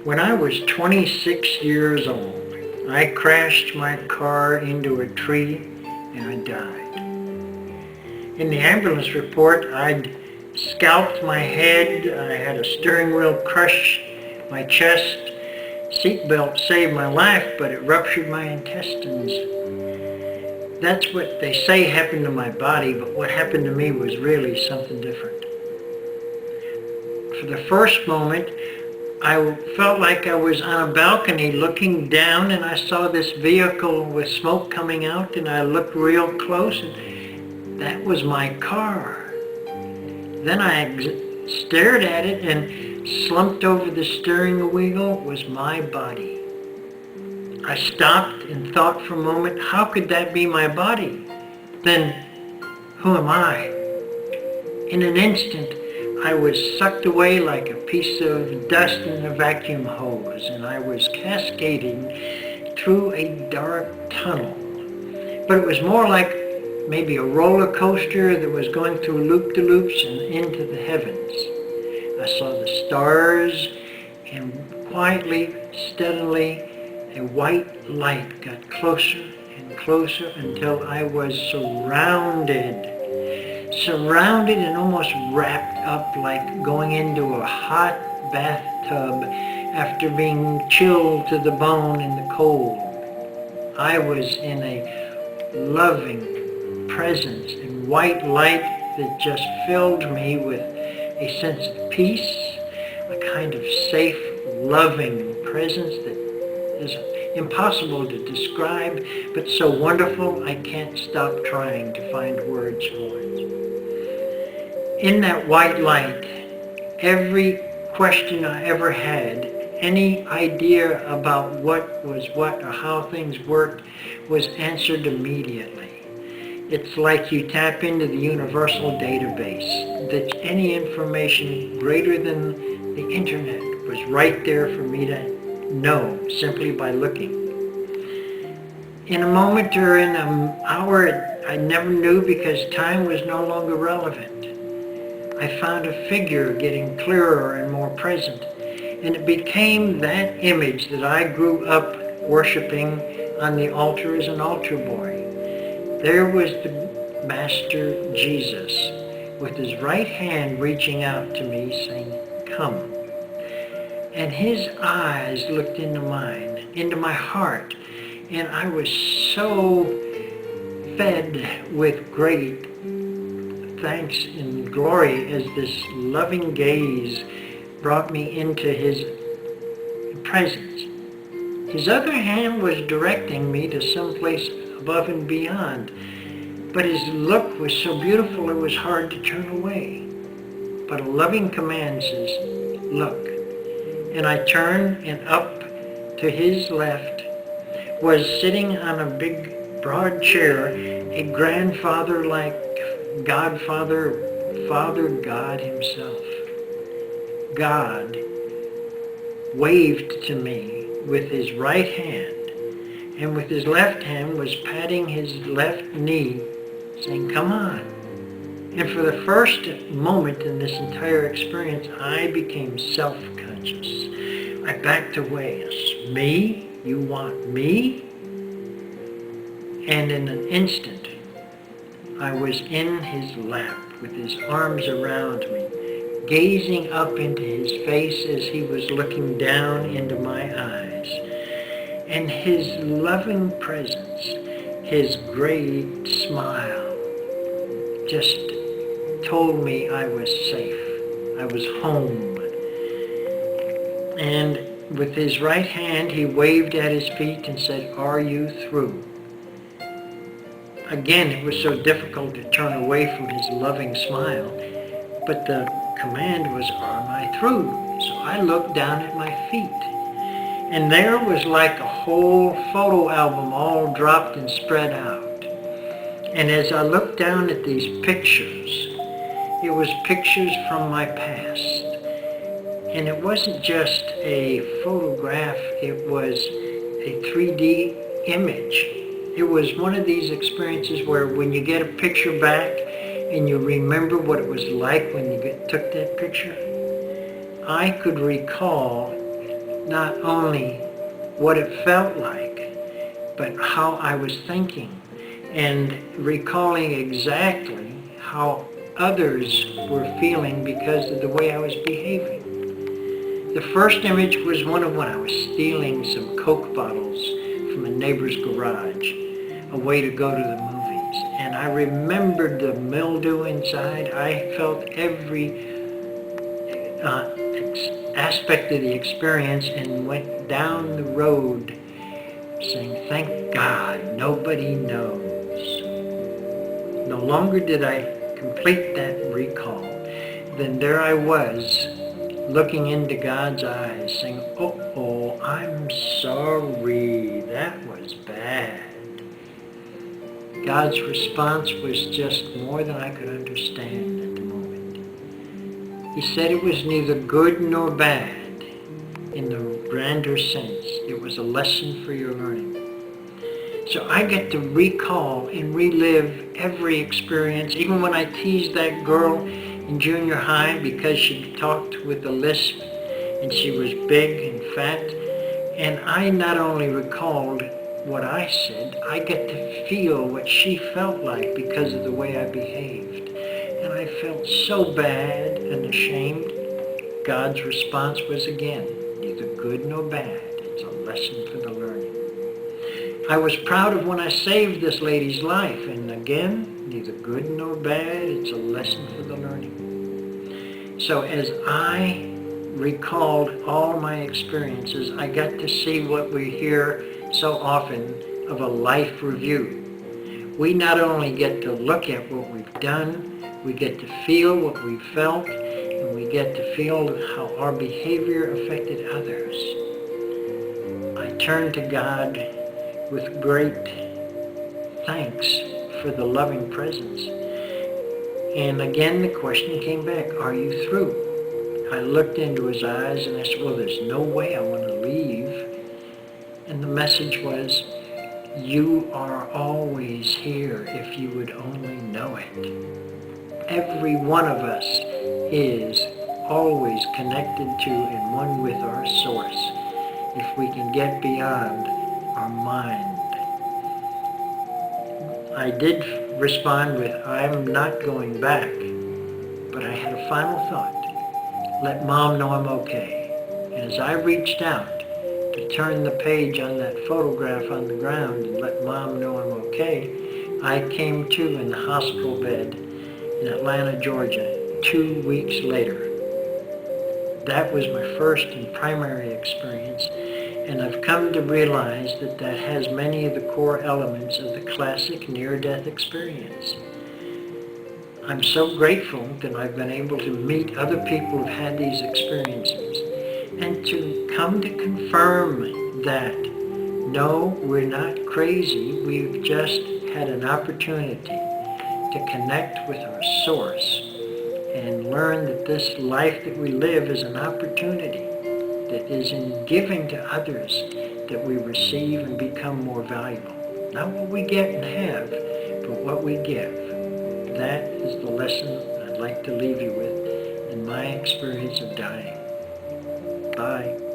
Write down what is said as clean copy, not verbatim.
When I was 26 years old, I crashed my car into a tree and I died. In the ambulance report, I'd scalped my head, I had a steering wheel crush my chest, seatbelt saved my life, but it ruptured my intestines. That's what they say happened to my body, but what happened to me was really something different. For the first moment, I felt like I was on a balcony looking down and I saw this vehicle with smoke coming out and I looked real close and that was my car. Then I stared at it and slumped over the steering wheel was my body. I stopped and thought for a moment, how could that be my body? Then, who am I? In an instant, I was sucked away like a piece of dust in a vacuum hose, and I was cascading through a dark tunnel. But it was more like maybe a roller coaster that was going through loop-de-loops and into the heavens. I saw the stars, and quietly, steadily, a white light got closer and closer until I was surrounded and almost wrapped up like going into a hot bathtub after being chilled to the bone in the cold. I was in a loving presence and white light that just filled me with a sense of peace, a kind of safe, loving presence that is impossible to describe, but so wonderful I can't stop trying to find words for it. In that white light, every question I ever had, any idea about what was what or how things worked, was answered immediately. It's like you tap into the universal database, that any information greater than the internet was right there for me to know simply by looking. In a moment or in an hour, I never knew because time was no longer relevant. I found a figure getting clearer and more present, and it became that image that I grew up worshiping on the altar as an altar boy. There was the Master Jesus with his right hand reaching out to me saying, "Come." And his eyes looked into mine, into my heart, and I was so fed with great thanks and glory as this loving gaze brought me into his presence. His other hand was directing me to someplace above and beyond, but his look was so beautiful it was hard to turn away. But a loving command says, "Look." And I turned, and up to his left was sitting on a big broad chair a grandfather like Godfather, Father God himself. God waved to me with his right hand, and with his left hand was patting his left knee, saying, "Come on." And for the first moment in this entire experience, I became self-conscious. I backed away. Me? You want me? And in an instant, I was in his lap with his arms around me, gazing up into his face as he was looking down into my eyes. And his loving presence, his great smile, just told me I was safe. I was home. And with his right hand, he waved at his feet and said, "Are you through?" Again, it was so difficult to turn away from his loving smile, but the command was, "Am I through?" So I looked down at my feet, and there was like a whole photo album all dropped and spread out. And as I looked down at these pictures, it was pictures from my past. And it wasn't just a photograph, it was a 3D image. It was one of these experiences where when you get a picture back and you remember what it was like when you took that picture, I could recall not only what it felt like, but how I was thinking and recalling exactly how others were feeling because of the way I was behaving. The first image was one of when I was stealing some Coke bottles from a neighbor's garage, a way to go to the movies. And I remembered the mildew inside. I felt every aspect of the experience and went down the road saying, thank God, nobody knows. No longer did I complete that recall. Then there I was, looking into God's eyes, saying, oh, I'm sorry, that was bad. God's response was just more than I could understand at the moment. He said it was neither good nor bad in the grander sense. It was a lesson for your learning. So I get to recall and relive every experience, even when I teased that girl in junior high because she talked with a lisp and she was big and fat. And I not only recalled what I said, I get to feel what she felt like because of the way I behaved. And I felt so bad and ashamed. God's response was again, neither good nor bad. It's a lesson for the learning. I was proud of when I saved this lady's life, and again, neither good nor bad. It's a lesson for the learning. So as I recalled all my experiences, I got to see what we hear so often of a life review. We not only get to look at what we've done, we get to feel what we felt, and we get to feel how our behavior affected others. I turn to God with great thanks for the loving presence. And again, the question came back, are you through? I looked into his eyes and I said, well, there's no way I want to leave. And the message was, you are always here if you would only know it. Every one of us is always connected to and one with our source if we can get beyond our mind. I did respond with, I'm not going back, but I had a final thought. Let Mom know I'm okay. And as I reached out to turn the page on that photograph on the ground and let Mom know I'm okay, I came to in the hospital bed in Atlanta, Georgia, 2 weeks later. That was my first and primary experience, and I've come to realize that that has many of the core elements of the classic near-death experience. I'm so grateful that I've been able to meet other people who've had these experiences and to come to confirm that, no, we're not crazy. We've just had an opportunity to connect with our source and learn that this life that we live is an opportunity that is in giving to others that we receive and become more valuable. Not what we get and have, but what we give. That is the lesson I'd like to leave you with in my experience of dying. Bye.